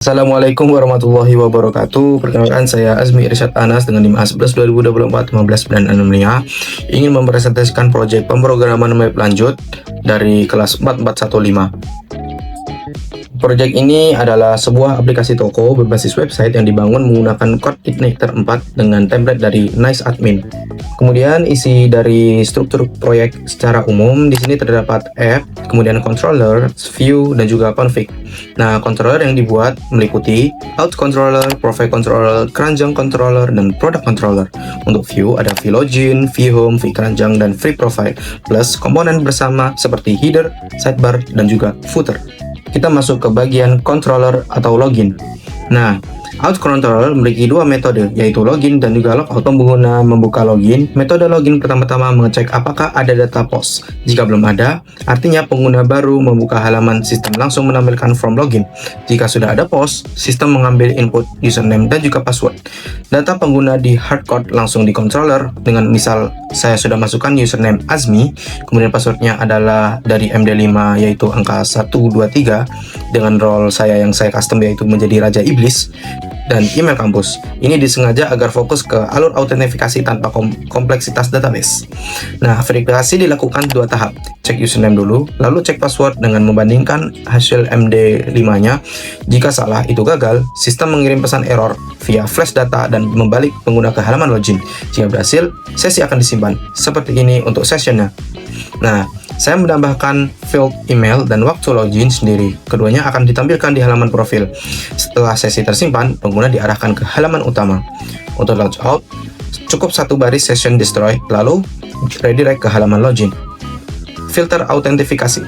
Assalamualaikum warahmatullahi wabarakatuh. Perkenalkan saya Azmi Irsyad Anas dengan NIM A11 2024 15965 ingin mempresentasikan proyek pemrograman web lanjut dari kelas 4415. Proyek ini adalah sebuah aplikasi toko berbasis website yang dibangun menggunakan Code Igniter 4 dengan template dari Nice Admin. Kemudian isi dari struktur proyek secara umum di sini terdapat app, kemudian controller, view, dan juga config. Nah, controller yang dibuat meliputi out controller, profile controller, keranjang controller, dan product controller. Untuk view ada vlogin, vhome, vkeranjang, dan free profile, plus komponen bersama seperti header, sidebar, dan juga footer. Kita masuk ke bagian controller atau login. Nah, out controller memiliki dua metode, yaitu login dan juga logout. Pengguna membuka login. Metode login pertama-tama mengecek apakah ada data post. Jika belum ada, artinya pengguna baru membuka halaman sistem langsung menampilkan form login. Jika sudah ada post, sistem mengambil input username dan juga password. Data pengguna di hardcode langsung di controller dengan misal saya sudah masukkan username Azmi, kemudian passwordnya adalah dari MD5 yaitu angka 123 dengan role saya yang saya custom yaitu menjadi Raja Iblis, dan email kampus. Ini disengaja agar fokus ke alur autentifikasi tanpa kompleksitas database. Nah, verifikasi dilakukan dua tahap. Cek username dulu, lalu cek password dengan membandingkan hasil MD5-nya. Jika salah, itu gagal, sistem mengirim pesan error via flash data dan membalik pengguna ke halaman login. Jika berhasil, sesi akan disimpan. Seperti ini untuk sessionnya. Nah, saya menambahkan field email dan waktu login sendiri. Keduanya akan ditampilkan di halaman profil. Setelah sesi tersimpan, pengguna diarahkan ke halaman utama. Untuk logout, cukup satu baris session destroy, lalu redirect ke halaman login. Filter autentifikasi.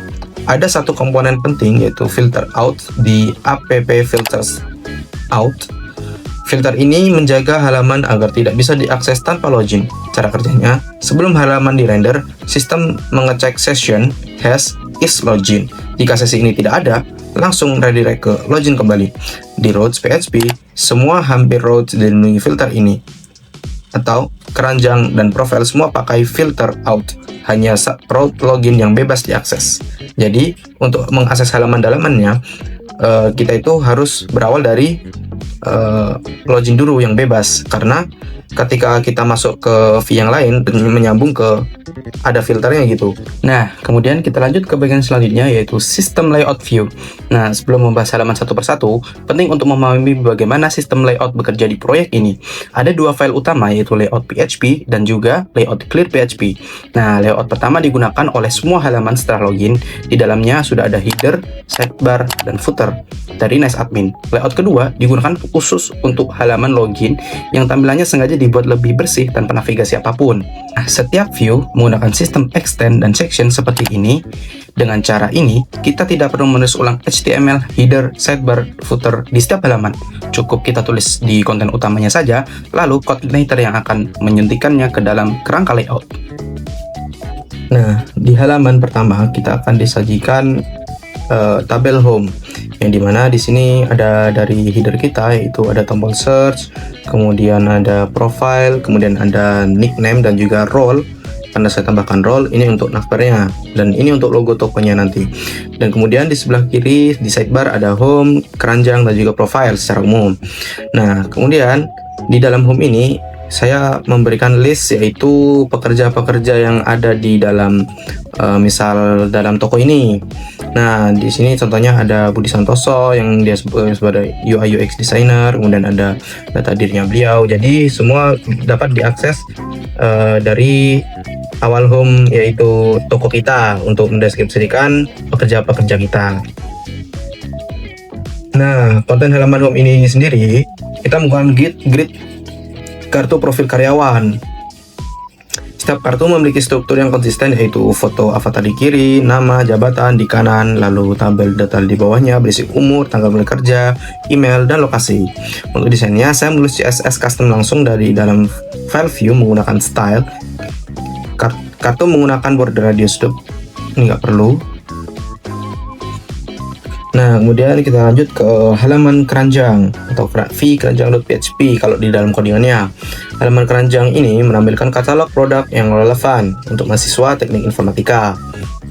Ada satu komponen penting yaitu filter out di app filters out. Filter ini menjaga halaman agar tidak bisa diakses tanpa login. Cara kerjanya, sebelum halaman dirender, sistem mengecek session has is login. Jika sesi ini tidak ada, langsung redirect ke login kembali. Di routes PHP, semua hampir routes dilindungi filter ini. Atau keranjang dan profile semua pakai filter out. Hanya route login yang bebas diakses. Jadi, untuk mengakses halaman-dalamannya, kita itu harus berawal dari login dulu yang bebas, karena ketika kita masuk ke view yang lain menyambung ke ada filternya gitu. Nah, kemudian kita lanjut ke bagian selanjutnya yaitu sistem layout view. Nah, sebelum membahas halaman satu persatu, penting untuk memahami bagaimana sistem layout bekerja di proyek ini. Ada dua file utama yaitu layout PHP dan juga layout clear PHP. Nah, layout pertama digunakan oleh semua halaman setelah login. Di dalamnya sudah ada header, sidebar, dan footer dari Nice Admin. Layout kedua digunakan khusus untuk halaman login yang tampilannya sengaja dibuat lebih bersih tanpa navigasi apapun. Nah, setiap view menggunakan sistem extend dan section seperti ini. Dengan cara ini, kita tidak perlu menulis ulang HTML, header, sidebar, footer di setiap halaman. Cukup kita tulis di konten utamanya saja, lalu Code Igniter yang akan menyuntikkannya ke dalam kerangka layout. Nah, di halaman pertama kita akan disajikan tabel home, yang dimana di sini ada dari header kita yaitu ada tombol search, kemudian ada profile, kemudian ada nickname dan juga role. Karena saya tambahkan role, ini untuk navbarnya dan ini untuk logo tokonya nanti. Dan kemudian di sebelah kiri di sidebar ada home, keranjang, dan juga profile secara umum. Nah, kemudian di dalam home ini saya memberikan list yaitu pekerja-pekerja yang ada di dalam misal dalam toko ini. Nah, di sini contohnya ada Budi Santoso yang dia sebagai UI UX designer, kemudian ada data dirinya beliau. Jadi semua dapat diakses dari awal home yaitu toko kita untuk mendeskripsikan pekerja-pekerja kita. Nah, konten halaman home ini sendiri kita menggunakan grid kartu profil karyawan. Setiap kartu memiliki struktur yang konsisten yaitu foto avatar di kiri, nama, jabatan di kanan, lalu tabel data di bawahnya berisi umur, tanggal mulai kerja, email, dan lokasi. Untuk desainnya, saya menulis CSS custom langsung dari dalam file view menggunakan style. Kartu menggunakan border radius stub, ini nggak perlu. Nah, kemudian kita lanjut ke halaman keranjang atau v-keranjang.php kalau di dalam codingannya. Halaman keranjang ini menampilkan katalog produk yang relevan untuk mahasiswa teknik informatika.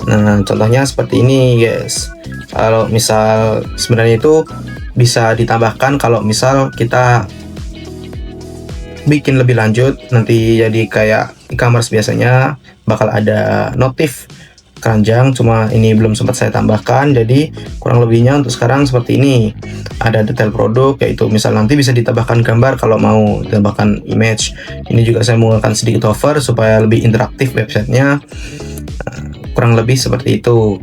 Nah, contohnya seperti ini, guys. Kalau misal sebenarnya itu bisa ditambahkan kalau misal kita bikin lebih lanjut, nanti jadi kayak e-commerce biasanya bakal ada notif keranjang, cuma ini belum sempat saya tambahkan. Jadi kurang lebihnya untuk sekarang seperti ini. Ada detail produk, yaitu misal nanti bisa ditambahkan gambar kalau mau ditambahkan image. Ini juga saya menggunakan sedikit hover supaya lebih interaktif websitenya. Kurang lebih seperti itu.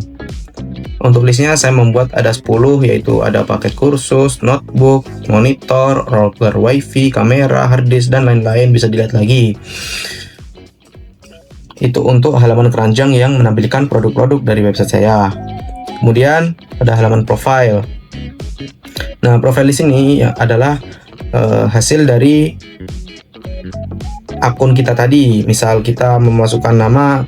Untuk listnya saya membuat ada 10, yaitu ada paket kursus, notebook, monitor, router wifi, kamera, harddisk, dan lain-lain, bisa dilihat lagi. Itu untuk halaman keranjang yang menampilkan produk-produk dari website saya. Kemudian ada halaman profile. Nah, profile di sini ya adalah hasil dari akun kita tadi. Misal kita memasukkan nama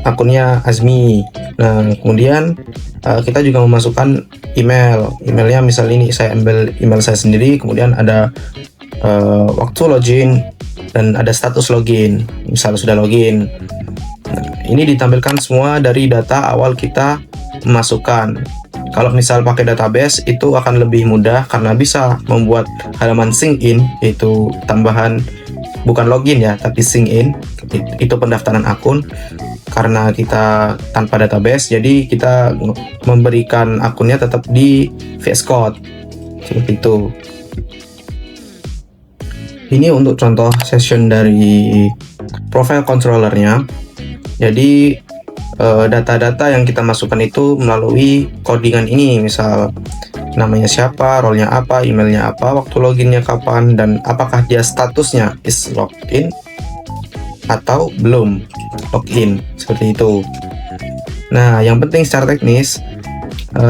akunnya Azmi. Nah, kemudian kita juga memasukkan emailnya. Misal ini saya ambil email saya sendiri, kemudian ada waktu login dan ada status login, misal sudah login. Nah, ini ditampilkan semua dari data awal kita memasukkan. Kalau misal pakai database itu akan lebih mudah karena bisa membuat halaman sync in, yaitu tambahan, bukan login ya, tapi sync in. Itu pendaftaran akun. Karena kita tanpa database, jadi kita memberikan akunnya tetap di VS Code seperti itu. Ini untuk contoh session dari profile controllernya. Jadi data-data yang kita masukkan itu melalui codingan ini, misal namanya siapa, role-nya apa, emailnya apa, waktu loginnya kapan, dan apakah dia statusnya is login atau belum login, seperti itu. Nah, yang penting secara teknis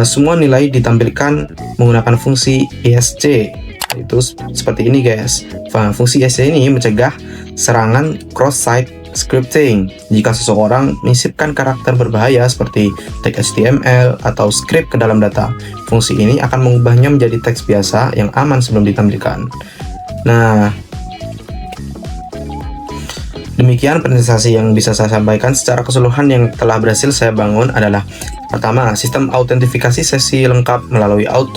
semua nilai ditampilkan menggunakan fungsi ESC. Itu seperti ini, guys. Fungsi ESC ini mencegah serangan cross-site scripting. Jika seseorang menyisipkan karakter berbahaya seperti tag HTML atau script ke dalam data, fungsi ini akan mengubahnya menjadi teks biasa yang aman sebelum ditampilkan. Nah, demikian presentasi yang bisa saya sampaikan. Secara keseluruhan yang telah berhasil saya bangun adalah: pertama, sistem autentifikasi sesi lengkap melalui out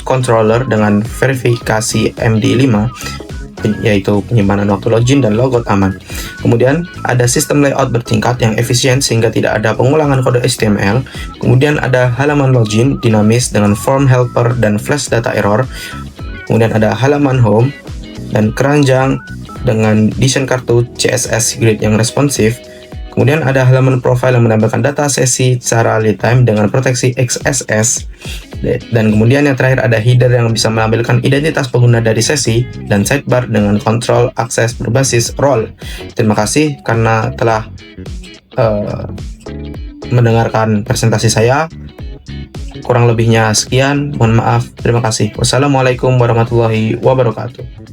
controller dengan verifikasi MD5, yaitu penyimpanan waktu login dan logout aman. Kemudian ada sistem layout bertingkat yang efisien sehingga tidak ada pengulangan kode HTML. Kemudian ada halaman login dinamis dengan form helper dan flash data error. Kemudian ada halaman home dan keranjang dengan desain kartu CSS grid yang responsif. Kemudian ada halaman profile yang menampilkan data sesi secara real time dengan proteksi XSS. Dan kemudian yang terakhir ada header yang bisa menampilkan identitas pengguna dari sesi dan sidebar dengan kontrol akses berbasis role. Terima kasih karena telah mendengarkan presentasi saya. Kurang lebihnya sekian, mohon maaf. Terima kasih. Wassalamualaikum warahmatullahi wabarakatuh.